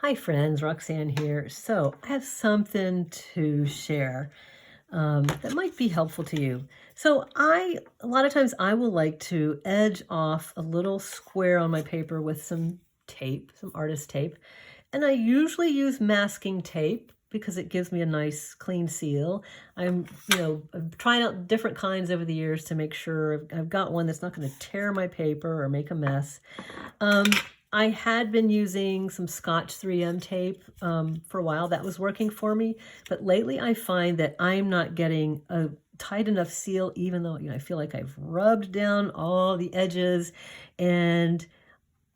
Hi friends, Roxanne here. So I have something to share that might be helpful to you. A lot of times I will like to edge off a little square on my paper with some tape, some artist tape. And I usually use masking tape because it gives me a nice clean seal. I've tried out different kinds over the years to make sure I've got one that's not going to tear my paper or make a mess. Um, I had been using some Scotch 3M tape for a while. That was working for me. But lately I find that I'm not getting a tight enough seal, even though, I feel like I've rubbed down all the edges and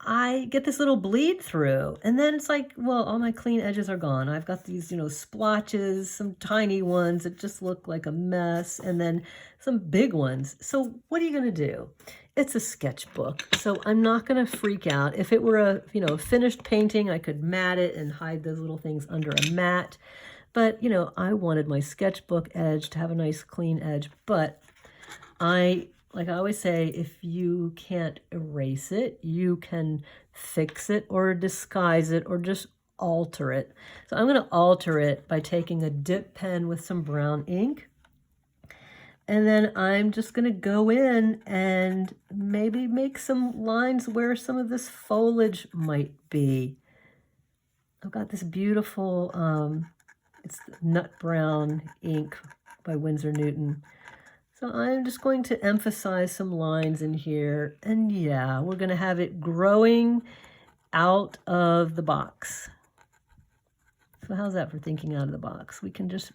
I get this little bleed through. And then it's like, well, all my clean edges are gone. I've got these, splotches, some tiny ones that just look like a mess, and then some big ones. So what are you going to do? It's a sketchbook, so I'm not going to freak out. If it were a finished painting, I could mat it and hide those little things under a mat. But, I wanted my sketchbook edge to have a nice clean edge. But like I always say, if you can't erase it, you can fix it or disguise it or just alter it. So I'm going to alter it by taking a dip pen with some brown ink. And then I'm just going to go in and maybe make some lines where some of this foliage might be. I've got this beautiful, it's nut brown ink by Winsor Newton. So I'm just going to emphasize some lines in here. And yeah, we're going to have it growing out of the box. So how's that for thinking out of the box? We can just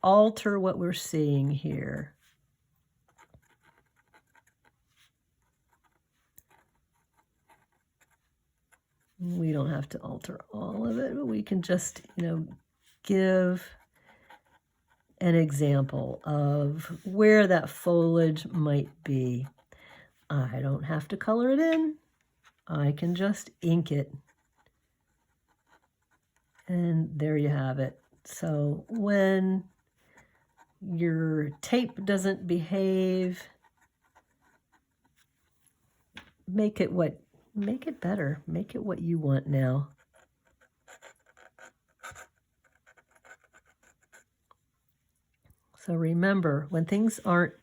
alter what we're seeing here. We don't have to alter all of it, but we can just, give an example of where that foliage might be. I don't have to color it in. I can just ink it. And there you have it. So when your tape doesn't behave, make it better. Make it what you want now. So remember, when things aren't,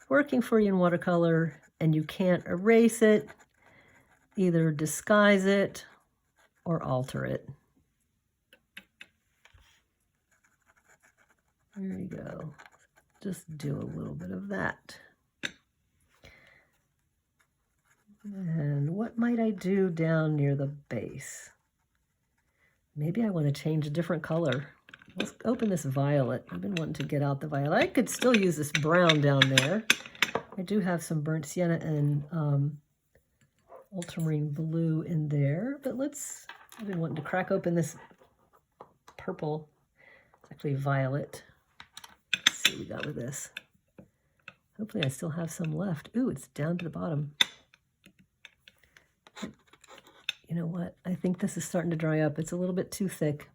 working for you in watercolor and you can't erase it, either disguise it or alter it. There you go. Just do a little bit of that. And what might I do down near the base? Maybe I want to change a different color. Let's open this violet. I've been wanting to get out the violet. I could still use this brown down there. I do have some burnt sienna and ultramarine blue in there, but I've been wanting to crack open this purple. It's actually violet. Let's see what we got with this. Hopefully I still have some left. Ooh, it's down to the bottom. You know what? I think this is starting to dry up. It's a little bit too thick.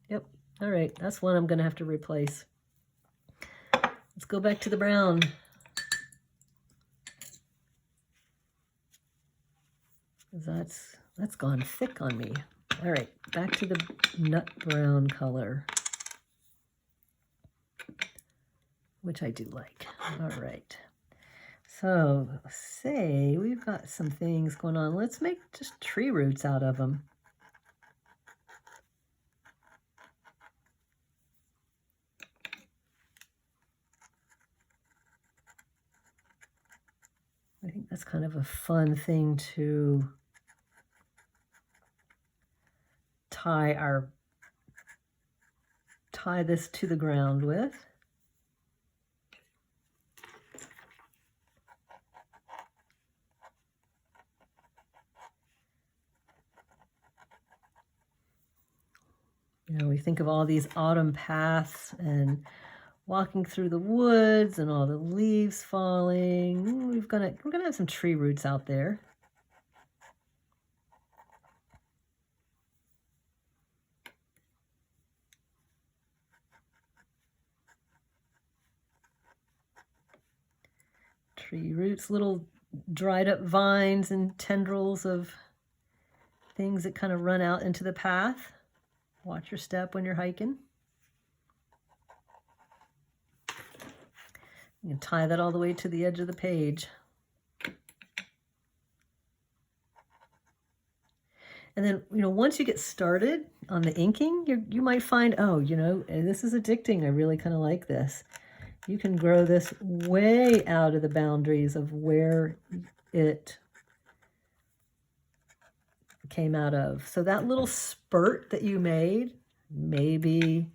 Yep. All right. That's one I'm going to have to replace. Let's go back to the brown. That's gone thick on me. All right. Back to the nut brown color, which I do like. All right. So say we've got some things going on. Let's make just tree roots out of them. I think that's kind of a fun thing to tie this to the ground with. We think of all these autumn paths and walking through the woods and all the leaves falling. We're gonna have some tree roots out there. Tree roots, little dried up vines and tendrils of things that kind of run out into the path. Watch your step when you're hiking. You can tie that all the way to the edge of the page. And then, once you get started on the inking, you might find, oh, this is addicting. I really kind of like this. You can grow this way out of the boundaries of where it came out of. So that little spurt that you made, maybe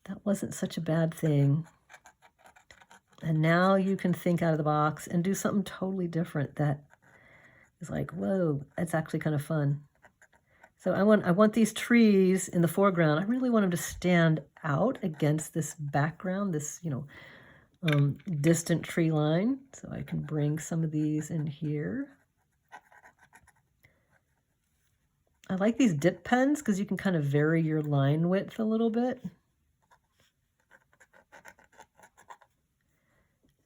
that wasn't such a bad thing. And now you can think out of the box and do something totally different that is like, whoa, that's actually kind of fun. So I want these trees in the foreground. I really want them to stand out against this background, this, distant tree line. So I can bring some of these in here. I like these dip pens because you can kind of vary your line width a little bit.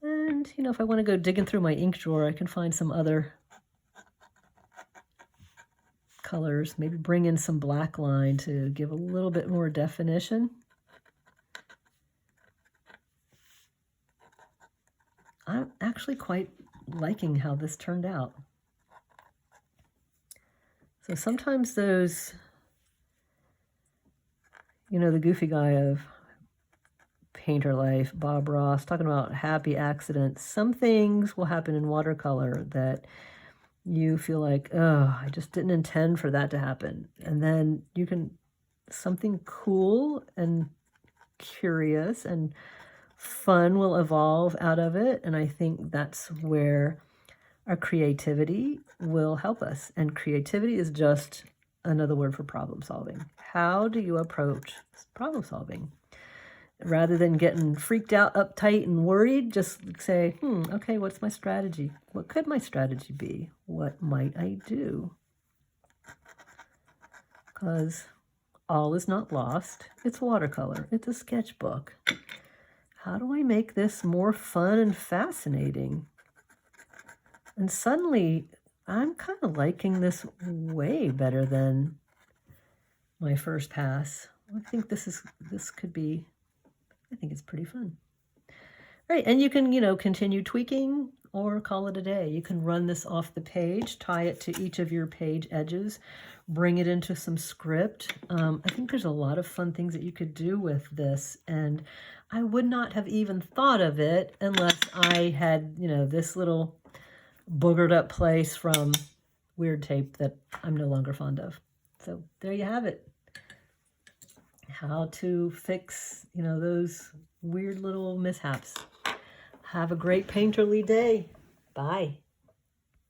And, if I want to go digging through my ink drawer, I can find some other colors, maybe bring in some black line to give a little bit more definition. I'm actually quite liking how this turned out. So sometimes those, the goofy guy of Painter Life, Bob Ross, talking about happy accidents, some things will happen in watercolor that you feel like, oh, I just didn't intend for that to happen. And then something cool and curious and fun will evolve out of it. And I think that's where our creativity will help us. And creativity is just another word for problem solving. How do you approach problem solving? Rather than getting freaked out, uptight, and worried, just say, okay, what's my strategy? What could my strategy be? What might I do? Because all is not lost. It's watercolor. It's a sketchbook. How do I make this more fun and fascinating? And suddenly, I'm kind of liking this way better than my first pass. I think I think it's pretty fun. Right, and you can, continue tweaking or call it a day. You can run this off the page, tie it to each of your page edges, bring it into some script. I think there's a lot of fun things that you could do with this, and I would not have even thought of it unless I had, this little boogered up place from Weird Tape that I'm no longer fond of. So there you have it. How to fix, those weird little mishaps. Have a great painterly day. Bye.